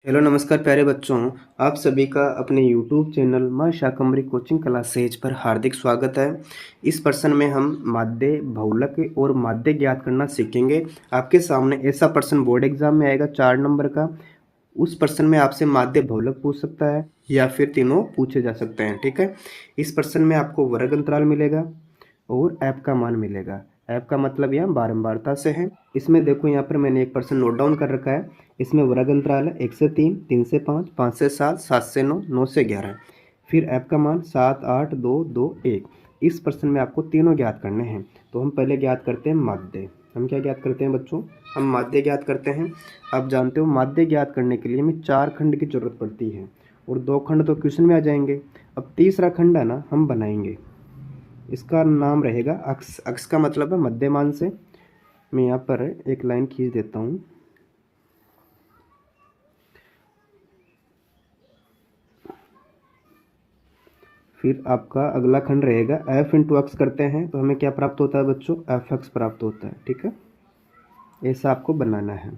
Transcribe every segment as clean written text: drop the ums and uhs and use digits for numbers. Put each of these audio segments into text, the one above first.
Hello नमस्कार प्यारे बच्चों। आप सभी का अपने यूट्यूब चैनल माँ शाकंभरी कोचिंग क्लासेज पर हार्दिक स्वागत है। इस प्रश्न में हम माध्य बहुलक और माध्य ज्ञात करना सीखेंगे। आपके सामने ऐसा प्रश्न बोर्ड एग्जाम में आएगा 4 नंबर का। उस प्रश्न में आपसे माध्य बहुलक पूछ सकता है या फिर तीनों पूछे जा सकते हैं। ठीक है। इस प्रश्न में आपको वर्ग अंतराल मिलेगा और ऐप का मान मिलेगा। ऐप का मतलब यहाँ बारंबारता से है। इसमें देखो यहाँ पर मैंने एक प्रश्न नोट डाउन कर रखा है। इसमें वर्ग अंतराल है 1 से 3, 3 से 5, 5 से 7, 7 से 9, 9 से 11। फिर ऐप का मान 7, 8, 2, 2, 1। इस प्रश्न में आपको तीनों ज्ञात करने हैं। तो हम पहले ज्ञात करते हैं माध्य। हम क्या ज्ञात करते हैं बच्चों? हम माध्य ज्ञात करते हैं। आप जानते हो माध्य ज्ञात करने के लिए हमें 4 खंड की जरूरत पड़ती है और 2 खंड तो क्वेश्चन में आ जाएंगे। अब तीसरा खंड है ना, हम बनाएंगे। इसका नाम रहेगा अक्ष। अक्ष का मतलब है मध्यमान से। मैं यहाँ पर एक लाइन खींच देता हूँ। फिर आपका अगला खंड रहेगा एफ इंटू एक्स करते हैं तो हमें क्या प्राप्त होता है बच्चों? एफ एक्स प्राप्त होता है। ठीक है, ऐसा आपको बनाना है।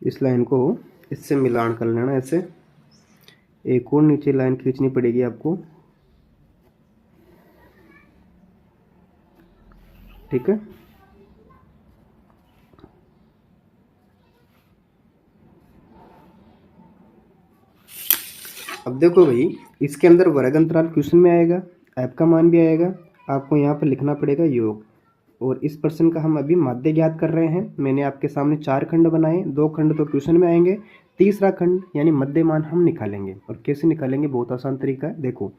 इस लाइन को इससे मिलान कर लेना ऐसे। एक और नीचे लाइन खींचनी पड़ेगी आपको। ठीक है, अब देखो भाई, इसके अंदर वर्ग अंतराल क्वेश्चन में आएगा, ऐप का मान भी आएगा। आपको यहाँ पर लिखना पड़ेगा योग। और इस प्रश्न का हम अभी माध्य ज्ञात कर रहे हैं। मैंने आपके सामने 4 खंड बनाए, 2 खंड तो क्वेश्चन में आएंगे। तीसरा खंड यानी मध्यमान हम निकालेंगे। और कैसे निकालेंगे? बहुत आसान तरीका है। देखो,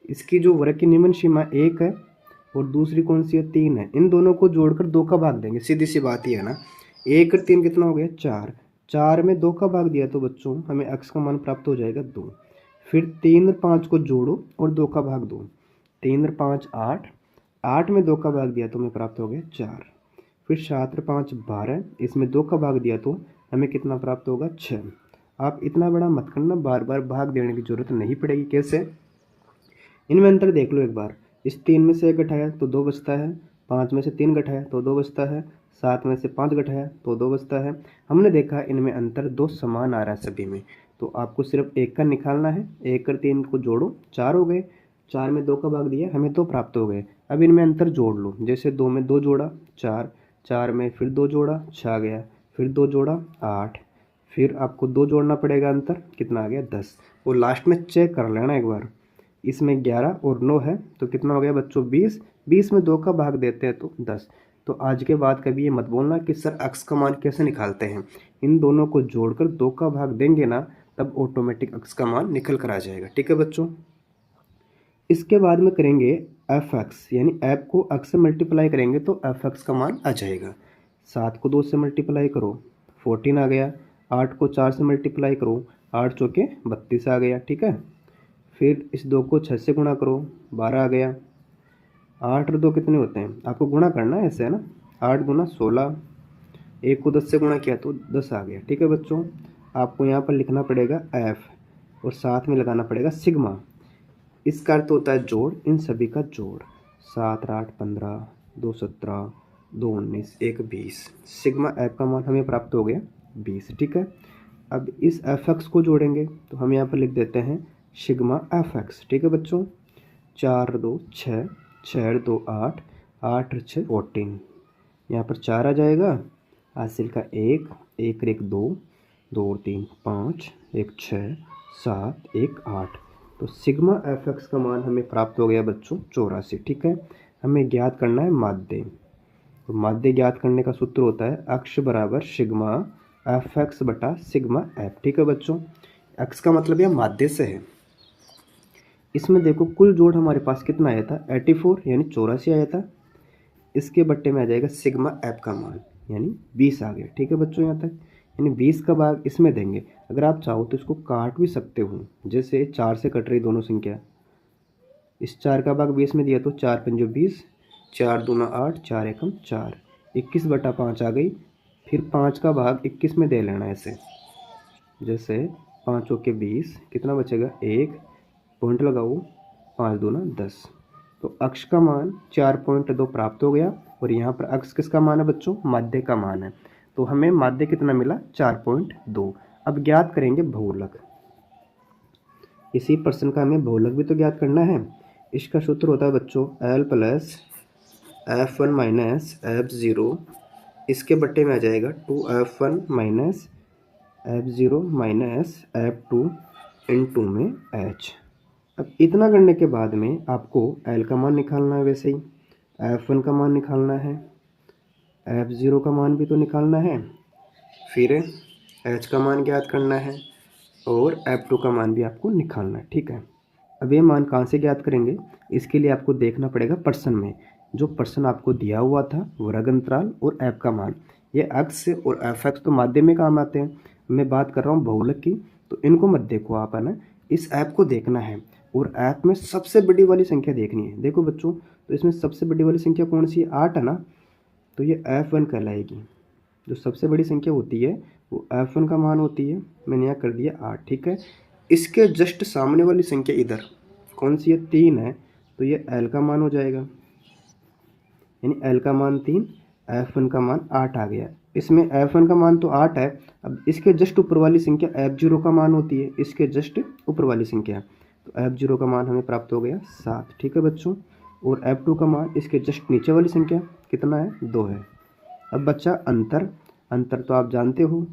इसकी जो वर्ग की निम्न सीमा 1 है और दूसरी कौन सी है? 3 है। इन दोनों को जोड़कर 2 का भाग देंगे। सीधी सी बात ही है ना। 1 और 3 कितना हो गया? 4। 4 में 2 का भाग दिया तो बच्चों हमें x का मान प्राप्त हो जाएगा 2। फिर 3 और 5 को जोड़ो और 2 का भाग दो। 3 और 5 8। 8 में 2 का भाग दिया तो हमें प्राप्त हो गया 4। फिर 7 और 5 12। इसमें 2 का भाग दिया तो हमें कितना प्राप्त होगा? 6। आप इतना बड़ा मत करना, बार बार भाग देने की जरूरत नहीं पड़ेगी। कैसे? इनमें अंतर देख लो एक बार। इस 3 में से 1 घटाया तो 2 बचता है। 5 में से 3 घटाया तो 2 बचता है। 7 में से 5 घटाया तो 2 बचता है। हमने देखा इनमें अंतर 2 समान आ रहा है सभी में। तो आपको सिर्फ 1 का निकालना है। 1 और 3 को जोड़ो, 4 हो गए। 4 में 2 का भाग दिया, हमें 2 प्राप्त हो गए। अब इनमें अंतर जोड़ लो। जैसे 2 में 2 जोड़ा 4, 4 में फिर 2 जोड़ा 6 आ गया, फिर 2 जोड़ा 8, फिर आपको 2 जोड़ना पड़ेगा, अंतर कितना आ गया? 10। और लास्ट में चेक कर लेना एक बार। इसमें 11 और 9 है तो कितना हो गया बच्चों? 20। 20 में 2 का भाग देते हैं तो 10। तो आज के बाद कभी ये मत बोलना कि सर अक्स का मान कैसे निकालते हैं। इन दोनों को जोड़कर 2 का भाग देंगे ना, तब ऑटोमेटिक अक्स का मान निकल कर आ जाएगा। ठीक है बच्चों। इसके बाद में करेंगे एफ एक्स, यानी ऐप को एक्स से मल्टीप्लाई करेंगे तो एफ एक्स का मान आ जाएगा। 7 को 2 से मल्टीप्लाई करो, 14 आ गया। 8 को 4 से मल्टीप्लाई करो, 8 चौके 32 आ गया। ठीक है। फिर इस 2 को 6 से गुणा करो, 12 आ गया। 8 और 2 कितने होते हैं? आपको गुणा करना है ऐसे, है ना। 8 गुना 16। 1 को 10 से गुणा किया तो 10 आ गया। ठीक है बच्चों। आपको यहाँ पर लिखना पड़ेगा एफ और साथ में लगाना पड़ेगा सिग्मा। इसका अर्थ होता है जोड़, इन सभी का जोड़। 7 और 8 15, 2 17, 2 19, 1 20। सिग्मा एफ का मान हमें प्राप्त हो गया 20। ठीक है। अब इस एफ एक्स को जोड़ेंगे तो हम यहाँ पर लिख देते हैं सिग्मा एफ एक्स। ठीक है बच्चों। 4 और 2 6, 6 और 2 8, 8 और 6 14। यहाँ पर 4 आ जाएगा, हासिल का 1, 1 और 1 2, 2 और 3 5, 1 6, 7, 1 8। तो सिग्मा एफ एक्स का मान हमें प्राप्त हो गया बच्चों 84। ठीक है। हमें ज्ञात करना है माध्य। तो माध्य ज्ञात करने का सूत्र होता है अक्ष बराबर सिग्मा एफ एक्स बटा सिग्मा एफ। ठीक है बच्चों। एक्स का मतलब यह माध्य से है। इसमें देखो कुल जोड़ हमारे पास कितना आया था? 84 यानी 84 आया था। इसके बट्टे में आ जाएगा सिग्मा एफ का मान, यानी 20 आ गया। ठीक है बच्चों, यहाँ तक। यानी 20 का भाग इसमें देंगे। अगर आप चाहो तो इसको काट भी सकते हो। जैसे 4 से कट रही दोनों संख्या, इस 4 का भाग 20 में दिया तो 4 पंजो 20, 4 दूना 8, 4 एकम 4, 21 बटा 5 आ गई। फिर 5 का भाग 21 में दे लेना ऐसे। जैसे 5 के 20, कितना बचेगा? 1 पॉइंट लगाओ, 5 दूना 10। तो अक्ष का मान 4.2 प्राप्त हो गया। और यहाँ पर अक्स किसका मान है बच्चों, माध्य का मान है। तो हमें माध्य कितना मिला, 4.2। अब ज्ञात करेंगे बहुलक। इसी प्रश्न का हमें बहुलक भी तो ज्ञात करना है। इसका सूत्र होता है बच्चों L plus F1 minus F0, इसके बट्टे में आ जाएगा 2F1 minus F0 minus F2 इन 2 में H। अब इतना करने के बाद में आपको L का मान निकालना है, वैसे ही F1 का मान निकालना है, F0 का मान भी तो निकालना है, फिर H का मान ज्ञात करना है और F2 का मान भी आपको निकालना है। ठीक है, अब ये मान कहाँ से ज्ञात करेंगे, इसके लिए आपको देखना पड़ेगा प्रश्न में। जो प्रश्न आपको दिया हुआ था वर्ग अंतराल और ऐप का मान, ये अक्स और एफ एक्स तो माध्य में काम आते हैं। मैं बात कर रहा हूँ बहुलक की, तो इनको मत देखो आप, है ना, इस ऐप को देखना है और ऐप में सबसे बड़ी वाली संख्या देखनी है। देखो बच्चों, तो इसमें सबसे बड़ी वाली संख्या कौन सी है, 8 है ना, तो ये F1 कहलाएगी। जो सबसे बड़ी संख्या होती है वो F1 का मान होती है। मैंने यहाँ कर दिया 8। ठीक है, इसके जस्ट सामने वाली संख्या इधर कौन सी है, 3 है, तो ये L का मान हो जाएगा, यानी L का मान 3, F1 का मान 8 आ गया। इसमें F1 का मान तो 8 है, अब इसके जस्ट ऊपर वाली संख्या F0 का मान होती है, इसके जस्ट ऊपर वाली संख्या, तो F0 का मान हमें प्राप्त हो गया 7। ठीक है बच्चों, और F2 का मान इसके जस्ट नीचे वाली संख्या कितना है, 2 है। अब बच्चा अंतर, अंतर तो आप जानते हो,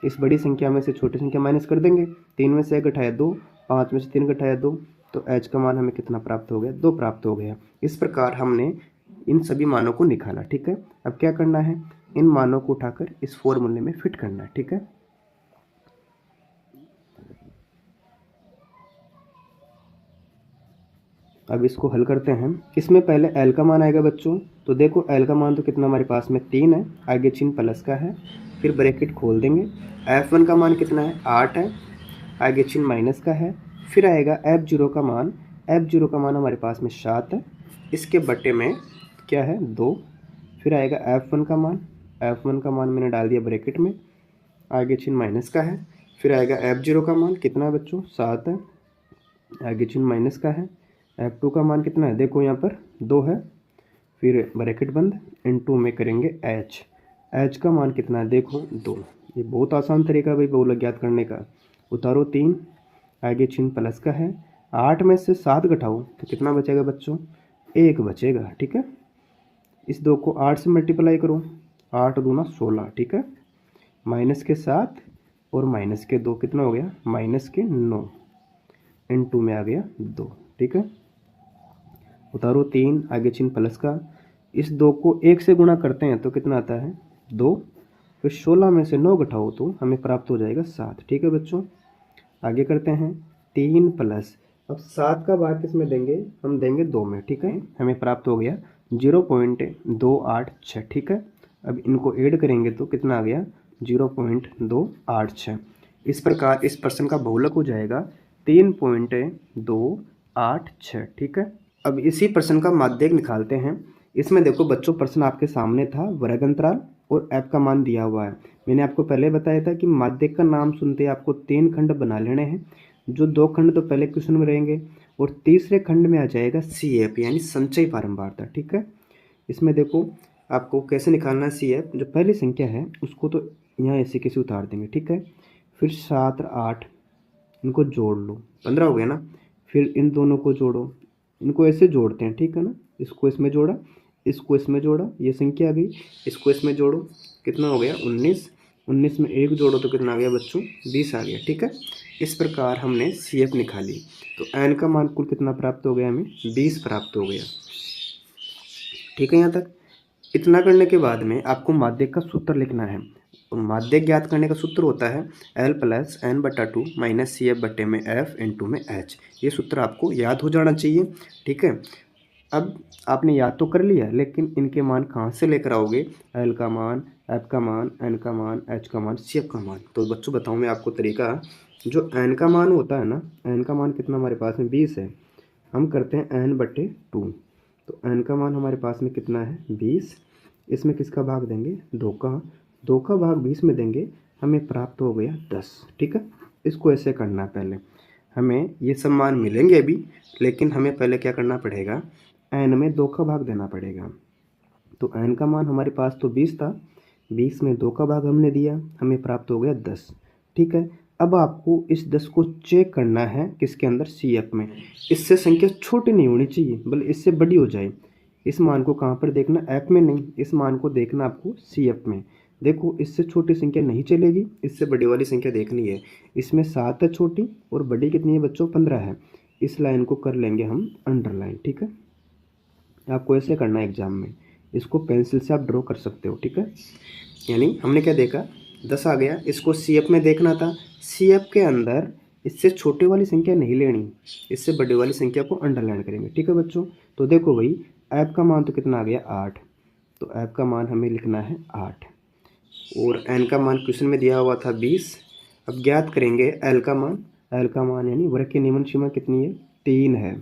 इस बड़ी संख्या में से छोटी संख्या माइनस कर देंगे, 3 में से 1 घटाया 2, 5 में से 3 घटाया 2, तो H का मान हमें कितना प्राप्त हो गया, 2 प्राप्त हो गया। इस प्रकार हमने इन सभी मानों को निकाला। ठीक है, अब क्या करना है, इन मानों को उठाकर इस फॉर्मूले में फिट करना है। ठीक है, अब इसको हल करते हैं। इसमें पहले L का मान आएगा बच्चों, तो देखो L का मान तो कितना हमारे पास में 3 है, आगे चिन्ह प्लस का है, फिर ब्रैकेट खोल देंगे। F1 का मान कितना है, 8 है, आगे चिन्ह माइनस का है, फिर आएगा F0 का मान, F0 का मान हमारे पास में 7 है, इसके बट्टे में क्या है, 2, फिर आएगा F1 का मान, F1 का मान मैंने डाल दिया ब्रैकेट में, आगे चिन्ह माइनस का है, फिर आएगा F0 का मान कितना है बच्चों, 7 है, आगे चिन्ह माइनस का है, F2 का मान कितना है, देखो यहाँ पर 2 है, फिर ब्रैकेट बंद, इन 2 में करेंगे H का मान कितना है, देखो 2। ये बहुत आसान तरीका है भाई बहुलक ज्ञात करने का। उतारो 3, आगे चिन्ह प्लस का है, 8 में से 7 घटाओ तो कितना बचेगा बच्चों, 1 बचेगा। ठीक है, इस 2 को 8 से मल्टीप्लाई करो, 8 दूना 16। ठीक है, माइनस के 7 और माइनस के 2 कितना हो गया, माइनस के 9, इन 2 में आ गया 2। ठीक है, उतारो 3, आगे चिन्ह प्लस का, इस 2 को 1 से गुणा करते हैं तो कितना आता है, 2, फिर 16 में से 9 घटाओ तो हमें प्राप्त हो जाएगा 7। ठीक है बच्चों, आगे करते हैं 3 प्लस, अब 7 का भाग किस में देंगे, हम देंगे 2 में। ठीक है, हमें प्राप्त हो गया 0.286। ठीक है, अब इनको ऐड करेंगे तो कितना आ गया, 0.286। इस प्रकार इस प्रश्न का बहुलक हो जाएगा 3.286। ठीक है, अब इसी प्रश्न का माध्यक निकालते हैं। इसमें देखो बच्चों, प्रश्न आपके सामने था, वर्ग अंतराल और ऐप का मान दिया हुआ है। मैंने आपको पहले बताया था कि माध्यक का नाम सुनते आपको 3 खंड बना लेने हैं, जो 2 खंड तो पहले क्वेश्चन में रहेंगे और तीसरे खंड में आ जाएगा CF यानी संचयी बारंबारता। ठीक है, इसमें देखो आपको कैसे निकालना है CF, जो पहली संख्या है उसको तो यहाँ ऐसे कैसे उतार देंगे। ठीक है, फिर 7 और 8 इनको जोड़ लो, 15 हो गया ना, फिर इन दोनों को जोड़ो, इनको ऐसे जोड़ते हैं। ठीक है ना, इसको इसमें जोड़ा, इसको इसमें जोड़ा, ये संख्या आ गई, इसको इसमें जोड़ो, कितना हो गया 19, 19 में 1 जोड़ो तो कितना आ गया बच्चों, 20 आ गया। ठीक है, इस प्रकार हमने CF निकाली, तो n का मान कुल कितना प्राप्त हो गया, हमें 20 प्राप्त हो गया। ठीक है, यहाँ तक इतना करने के बाद में आपको माध्यक का सूत्र लिखना है। और माध्यक ज्ञात करने का सूत्र होता है L plus n/2 minus CF बट्टे में F इन 2 में H। ये सूत्र आपको याद हो जाना चाहिए। ठीक है, अब आपने याद तो कर लिया, लेकिन इनके मान कहाँ से लेकर आओगे, L का मान, F का मान, N का मान, H का मान, CF का मान। तो बच्चों बताऊँ मैं आपको तरीका, जो N का मान होता है ना, N का मान कितना हमारे पास में 20 है, हम करते हैं n/2, तो n का मान हमारे पास में कितना है 20, इसमें किसका भाग देंगे, 2 का, 2 का भाग 20 में देंगे, हमें प्राप्त हो गया 10। ठीक है, इसको ऐसे करना है, पहले हमें ये सब मान मिलेंगे अभी, लेकिन हमें पहले क्या करना पड़ेगा, n में 2 का भाग देना पड़ेगा। तो n का मान हमारे पास तो 20 था, 20 में 2 का भाग हमने दिया, हमें प्राप्त हो गया 10। ठीक है, अब आपको इस 10 को चेक करना है किसके अंदर, CF में। इससे संख्या छोटी नहीं होनी चाहिए बल्कि इससे बड़ी हो जाए। इस मान को कहाँ पर देखना, ऐप में नहीं, इस मान को देखना आपको CF में। देखो इससे छोटी संख्या नहीं चलेगी, इससे बड़ी वाली संख्या देखनी है। इसमें 7 है छोटी और बड़ी कितनी है बच्चों, 15 है। इस लाइन को कर लेंगे हम अंडरलाइन। ठीक है, आपको ऐसे करना है एग्जाम में, इसको पेंसिल से आप ड्रॉ कर सकते हो। ठीक है, यानी हमने क्या देखा, 10 आ गया, इसको CF में देखना था। CF के अंदर इससे छोटे वाली संख्या नहीं लेनी, इससे बड़े वाली संख्या को अंडरलाइन करेंगे। ठीक है बच्चों, तो देखो भाई ऐप का मान तो कितना आ गया, 8। तो ऐप का मान हमें लिखना है 8 और n का मान क्वेश्चन में दिया हुआ था 20। अब ज्ञात करेंगे l का मान। l का मान यानी वर्ग की निम्न सीमा कितनी है, 3 है।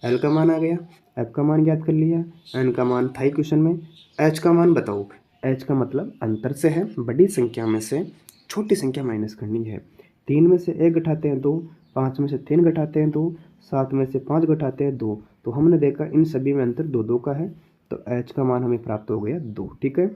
l का मान आ गया, f का मान ज्ञात कर लिया, n का मान था ही क्वेश्चन में। h का मान बताओ, h का मतलब अंतर से है, बड़ी संख्या में से छोटी संख्या माइनस करनी है। 3 में से 1 घटाते हैं 2, 5 में से 3 घटाते हैं 2, 7 में से 5 घटाते हैं 2। तो हमने देखा इन सभी में अंतर 2 का है, तो h का मान हमें प्राप्त हो गया 2। ठीक है,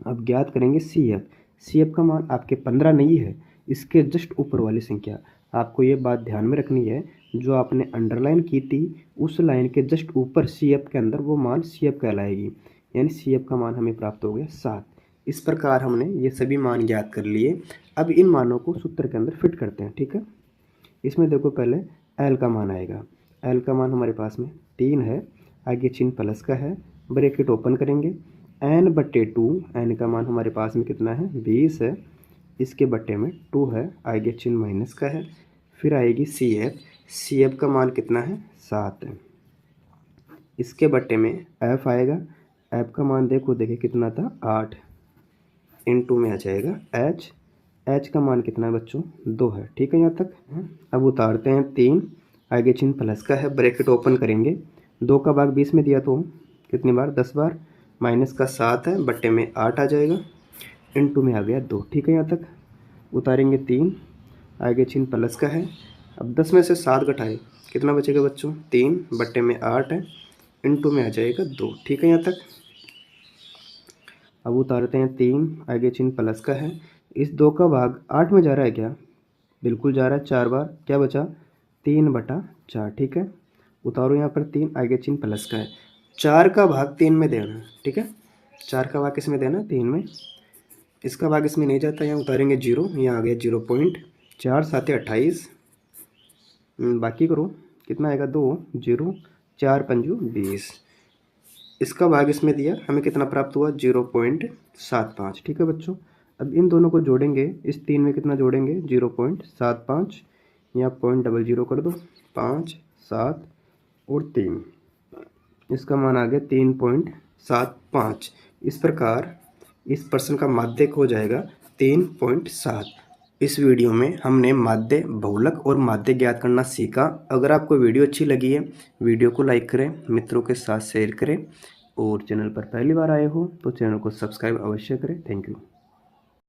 अब ज्ञात करेंगे CF। CF का मान आपके 15 नहीं है, इसके जस्ट ऊपर वाली संख्या। आपको ये बात ध्यान में रखनी है, जो आपने अंडरलाइन की थी उस लाइन के जस्ट ऊपर CF के अंदर वो मान CF कहलाएगी, यानी CF का मान हमें प्राप्त हो गया 7। इस प्रकार हमने ये सभी मान ज्ञात कर लिए। अब इन मानों को सूत्र के अंदर फिट करते हैं। ठीक है, इसमें देखो पहले L का मान आएगा। L का मान हमारे पास में 3 है, आगे चिन्ह प्लस का है, ब्रैकेट ओपन करेंगे। n/2, n का मान हमारे पास में कितना है, 20 है, इसके बट्टे में 2 है, आगे चिन्ह माइनस का है। फिर आएगी CF। CF का मान कितना है, 7 है, इसके बट्टे में F आएगा। F का मान देखिए कितना था, 8, इन 2 में आ जाएगा H। H का मान कितना है बच्चों, 2 है। ठीक है यहाँ तक। अब उतारते हैं 3, आगे चिन्ह प्लस का है, ब्रैकेट ओपन करेंगे। 2 का भाग 20 में दिया तो कितनी बार, 10 बार, माइनस का 7 है, बट्टे में 8 आ जाएगा, इन 2 में आ गया 2। ठीक है यहाँ तक। उतारेंगे 3, आगे चिन्ह प्लस का है। अब 10 में से 7 घटाए कितना बचेगा बच्चों, 3, बट्टे में 8 है, इन 2 में आ जाएगा 2। ठीक है यहाँ तक। अब उतारते हैं 3, आगे चिन्ह प्लस का है। इस 2 का भाग 8 में जा रहा है क्या, बिल्कुल जा रहा है, 4 बार, क्या बचा, 3/4। ठीक है, उतारो यहाँ पर 3, आगे चिन्ह प्लस का है। 4 का भाग 3 में देना। ठीक है, 4 का भाग किस में देना, 3 में। इसका भाग इसमें नहीं जाता, यहाँ उतारेंगे 0, यहाँ आ गया 0.4, 7 28, बाकी करो कितना आएगा, 2, 0, 4 पंजू 20। इसका भाग इसमें दिया, हमें कितना प्राप्त हुआ, 0.75। ठीक है बच्चों, अब इन दोनों को जोड़ेंगे, इस 3 में कितना जोड़ेंगे, 0.75, यहाँ 0.00 कर दो, 5, 7 और 3, इसका मान आ गया 3.75। इस प्रकार इस प्रश्न का माध्यक हो जाएगा 3.7। इस वीडियो में हमने माध्य, बहुलक और माध्य ज्ञात करना सीखा। अगर आपको वीडियो अच्छी लगी है, वीडियो को लाइक करें, मित्रों के साथ शेयर करें और चैनल पर पहली बार आए हो तो चैनल को सब्सक्राइब अवश्य करें। Thank you.